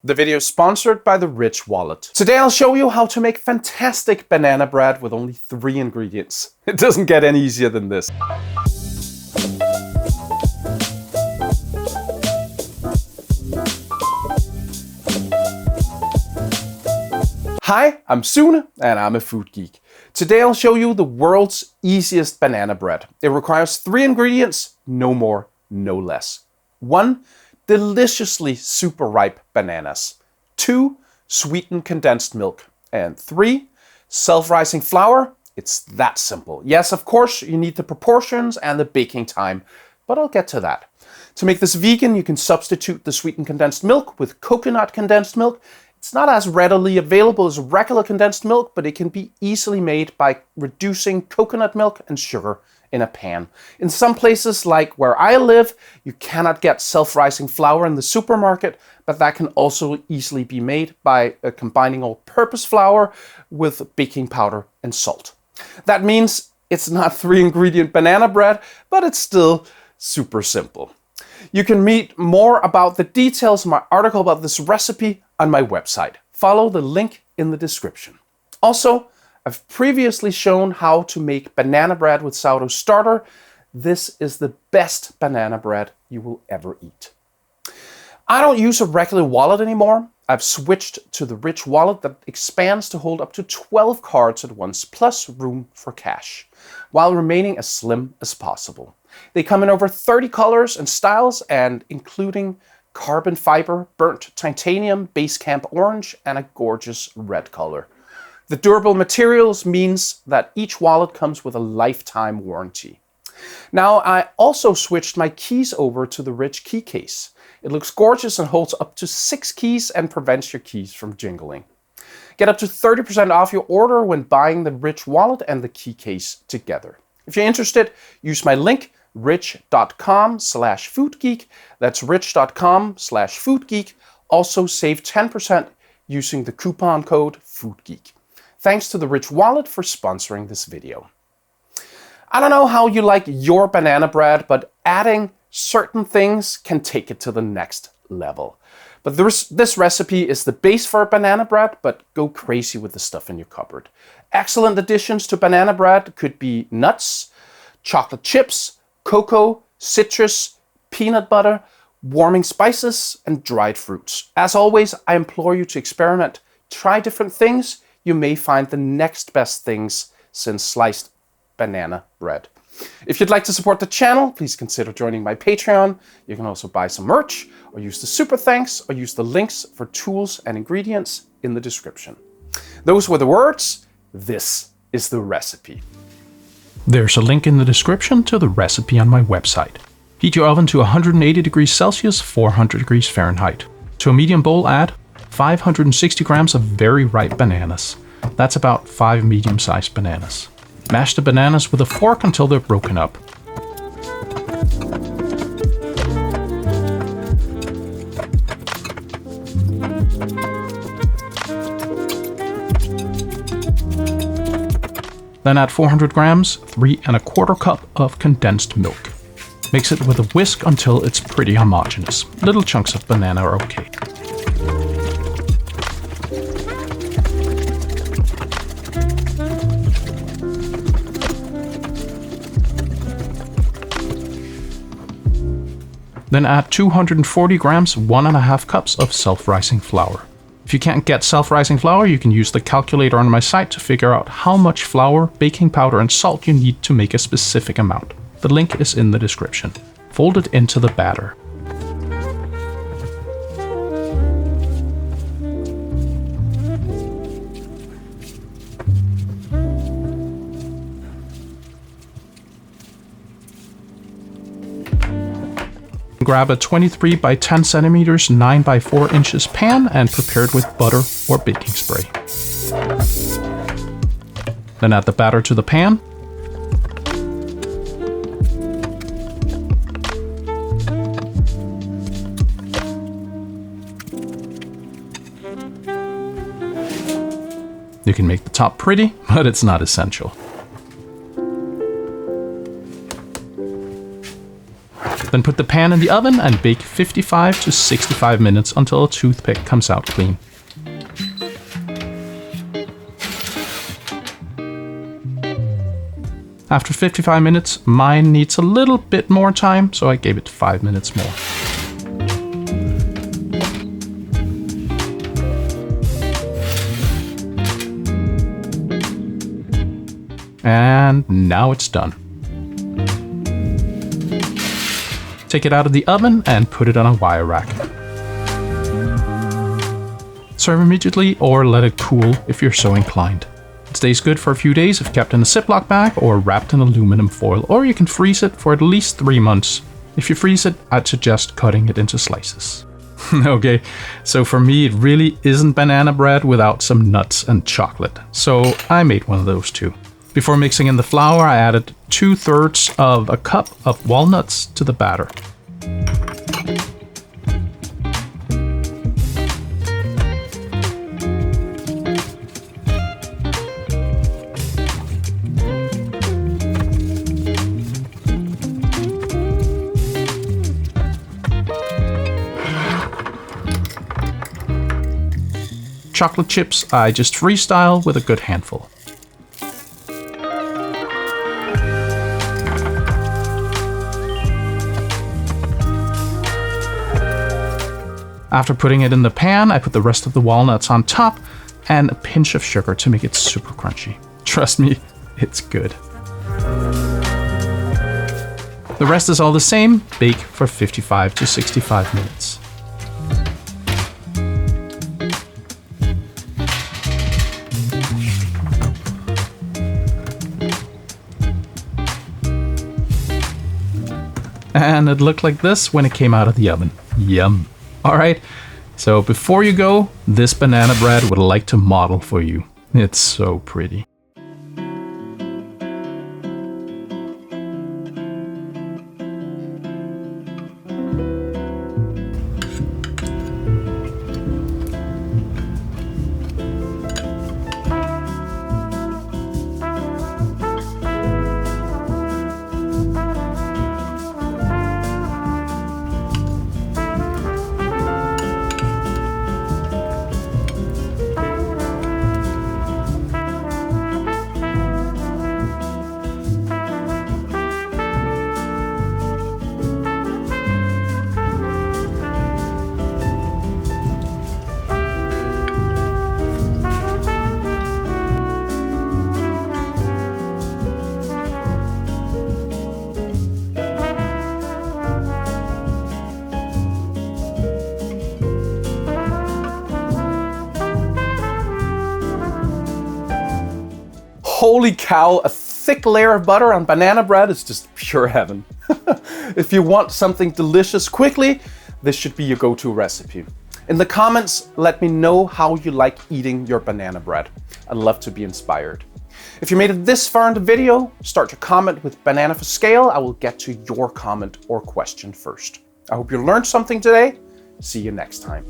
The video is sponsored by the Rich Wallet. Today I'll show you how to make fantastic banana bread with only 3 ingredients. It doesn't get any easier than this. Hi, I'm Sune and I'm a food geek. Today I'll show you the world's easiest banana bread. It requires 3 ingredients, no more, no less. 1. Deliciously super ripe bananas. 2. Sweetened condensed milk. And 3. Self-rising flour. It's that simple. Yes, of course, you need the proportions and the baking time, but I'll get to that. To make this vegan, you can substitute the sweetened condensed milk with coconut condensed milk. It's not as readily available as regular condensed milk, but it can be easily made by reducing coconut milk and sugar in a pan. In some places, like where I live, you cannot get self-rising flour in the supermarket, but that can also easily be made by combining all-purpose flour with baking powder and salt. That means it's not 3-ingredient banana bread, but it's still super simple. You can read more about the details in my article about this recipe on my website. Follow the link in the description. Also, I've previously shown how to make banana bread with sourdough starter. This is the best banana bread you will ever eat. I don't use a regular wallet anymore. I've switched to the Rich Wallet that expands to hold up to 12 cards at once, plus room for cash, while remaining as slim as possible. They come in over 30 colors and styles, and including carbon fiber, burnt titanium, base camp orange, and a gorgeous red color. The durable materials means that each wallet comes with a lifetime warranty. Now, I also switched my keys over to the Rich key case. It looks gorgeous and holds up to 6 keys and prevents your keys from jingling. Get up to 30% off your order when buying the Rich Wallet and the key case together. If you're interested, use my link rich.com/foodgeek. That's rich.com/foodgeek. Also save 10% using the coupon code FOODGEEK. Thanks to the Rich Wallet for sponsoring this video. I don't know how you like your banana bread, but adding certain things can take it to the next level. But this recipe is the base for a banana bread, but go crazy with the stuff in your cupboard. Excellent additions to banana bread could be nuts, chocolate chips, cocoa, citrus, peanut butter, warming spices, and dried fruits. As always, I implore you to experiment. Try different things. You may find the next best things since sliced banana bread. If you'd like to support the channel, please consider joining my Patreon. You can also buy some merch, or use the super thanks, or use the links for tools and ingredients in the description. Those were the words. This is the recipe. There's a link in the description to the recipe on my website. Heat your oven to 180 degrees Celsius, 400 degrees Fahrenheit. To a medium bowl, add 560 grams of very ripe bananas. That's about 5 medium-sized bananas. Mash the bananas with a fork until they're broken up. Then add 400 grams, 3 1/4 cup of condensed milk. Mix it with a whisk until it's pretty homogeneous. Little chunks of banana are okay. Then add 240 grams, 1 1/2 cups of self-rising flour. If you can't get self-rising flour, you can use the calculator on my site to figure out how much flour, baking powder, and salt you need to make a specific amount. The link is in the description. Fold it into the batter. Grab a 23 by 10 centimeters, 9 by 4 inches pan and prepare it with butter or baking spray. Then add the batter to the pan. You can make the top pretty, but it's not essential. Then put the pan in the oven and bake 55 to 65 minutes until a toothpick comes out clean. After 55 minutes, mine needs a little bit more time, so I gave it 5 minutes more. And now it's done. Take it out of the oven and put it on a wire rack. Serve immediately or let it cool if you're so inclined. It stays good for a few days if kept in a Ziploc bag or wrapped in aluminum foil, or you can freeze it for at least 3 months. If you freeze it, I'd suggest cutting it into slices. Okay, so for me it really isn't banana bread without some nuts and chocolate, so I made one of those too. Before mixing in the flour, I added 2/3 of a cup of walnuts to the batter. Chocolate chips I just freestyle with a good handful. After putting it in the pan, I put the rest of the walnuts on top and a pinch of sugar to make it super crunchy. Trust me, it's good. The rest is all the same, bake for 55 to 65 minutes. And it looked like this when it came out of the oven. Yum. Alright, so before you go, this banana bread would like to model for you. It's so pretty. Holy cow, a thick layer of butter on banana bread is just pure heaven. If you want something delicious quickly, this should be your go-to recipe. In the comments, let me know how you like eating your banana bread. I'd love to be inspired. If you made it this far in the video, start your comment with banana for scale. I will get to your comment or question first. I hope you learned something today. See you next time.